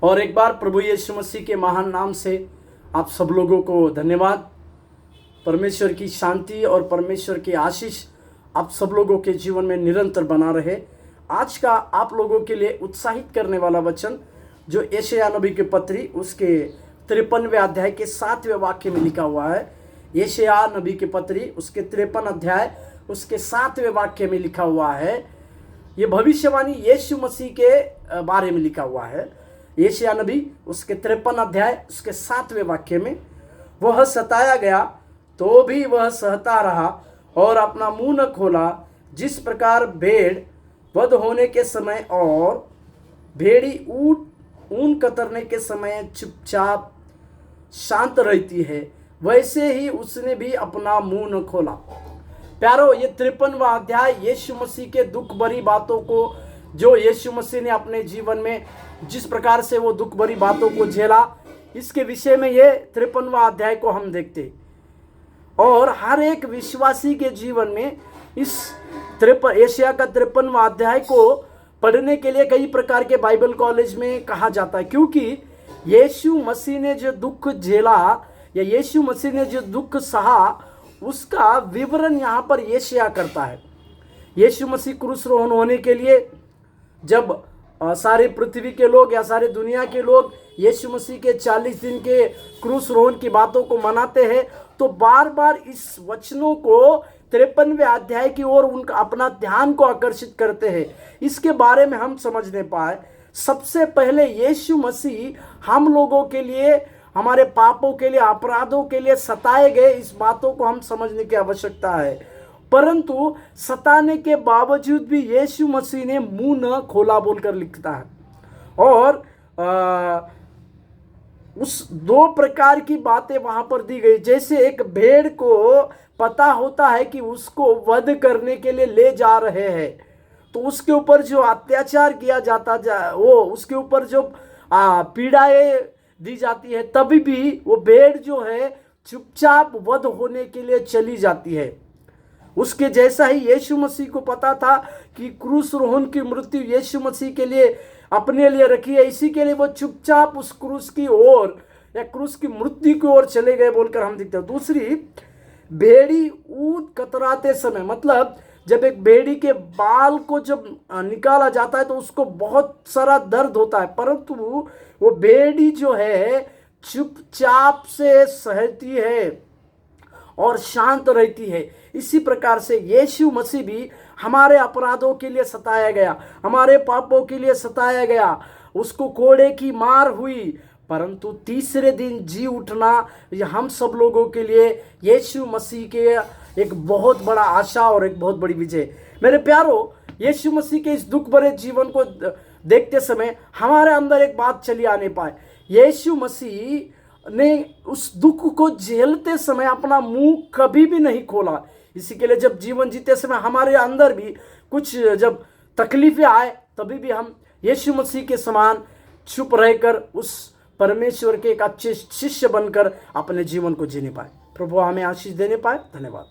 और एक बार प्रभु यीशु मसीह के महान नाम से आप सब लोगों को धन्यवाद। परमेश्वर की शांति और परमेश्वर की आशीष आप सब लोगों के जीवन में निरंतर बना रहे। आज का आप लोगों के लिए उत्साहित करने वाला वचन जो यशायाह नबी की पत्री उसके 53वें अध्याय के 7वें वाक्य में लिखा हुआ है। यशायाह नबी की पत्री उसके 53 अध्याय उसके 7वें वाक्य में लिखा हुआ है। ये भविष्यवाणी यीशु मसीह के बारे में लिखा हुआ है। यशायाह नबी उसके 53 अध्याय उसके 7वें वाक्य में, वह सताया गया तो भी वह सहता रहा और अपना मुंह न खोला। जिस प्रकार भेड़ वध होने के समय और भेड़ी ऊन कतरने के समय चुपचाप शांत रहती है, वैसे ही उसने भी अपना मुंह न खोला। प्यारो, ये 53वां अध्याय यीशु मसीह के दुख भरी बातों को, जो यीशु मसीह ने अपने जीवन में जिस प्रकार से वो दुख भरी बातों को झेला, इसके विषय में ये 53वां अध्याय को हम देखते। और हर एक विश्वासी के जीवन में इस यशायाह का 53वां अध्याय को पढ़ने के लिए कई प्रकार के बाइबल कॉलेज में कहा जाता है, क्योंकि यीशु मसीह ने जो दुख झेला या यीशु मसीह ने जो दुख सहा उसका विवरण यहाँ पर यशायाह करता है। यीशु मसीह क्रूसरोहण होने के लिए जब सारी पृथ्वी के लोग या सारी दुनिया के लोग यीशु मसीह के 40 दिन के क्रूसरोहण की बातों को मनाते हैं, तो बार बार इस वचनों को 53वें अध्याय की ओर उनका अपना ध्यान को आकर्षित करते हैं। इसके बारे में हम समझने पाए, सबसे पहले यीशु मसीह हम लोगों के लिए, हमारे पापों के लिए, अपराधों के लिए सताए गए, इस बातों को हम समझने की आवश्यकता है। परंतु सताने के बावजूद भी यीशु मसीह ने मुंह न खोला बोलकर लिखता है। और उस 2 प्रकार की बातें वहां पर दी गई। जैसे एक भेड़ को पता होता है कि उसको वध करने के लिए ले जा रहे हैं, तो उसके ऊपर जो अत्याचार किया जाता वो उसके ऊपर जो पीड़ाएं दी जाती है, तभी भी वो भेड़ जो है चुपचाप वध होने के लिए चली जाती है। उसके जैसा ही यीशु मसीह को पता था कि क्रूसरोहण की मृत्यु यीशु मसीह के लिए अपने लिए रखी है, इसी के लिए वो चुपचाप उस क्रूस की ओर या क्रूस की मृत्यु की ओर चले गए बोलकर हम देखते हैं। दूसरी, भेड़ी ऊन कतराते समय, मतलब जब एक भेड़ी के बाल को जब निकाला जाता है तो उसको बहुत सारा दर्द होता है, परंतु वो भेड़ी जो है चुपचाप से सहती है और शांत रहती है। इसी प्रकार से यीशु मसीह भी हमारे अपराधों के लिए सताया गया, हमारे पापों के लिए सताया गया, उसको कोड़े की मार हुई, परंतु तीसरे दिन जी उठना यह हम सब लोगों के लिए यीशु मसीह के एक बहुत बड़ा आशा और एक बहुत बड़ी विजय। मेरे प्यारो, यीशु मसीह के इस दुख भरे जीवन को देखते समय हमारे अंदर एक बात चली आने पाए। यीशु मसीह ने उस दुख को झेलते समय अपना मुंह कभी भी नहीं खोला। इसी के लिए जब जीवन जीते समय हमारे अंदर भी कुछ जब तकलीफें आए, तभी भी हम यीशु मसीह के समान चुप रहकर उस परमेश्वर के एक अच्छे शिष्य बनकर अपने जीवन को जीने पाए। प्रभु हमें आशीष देने पाए। धन्यवाद।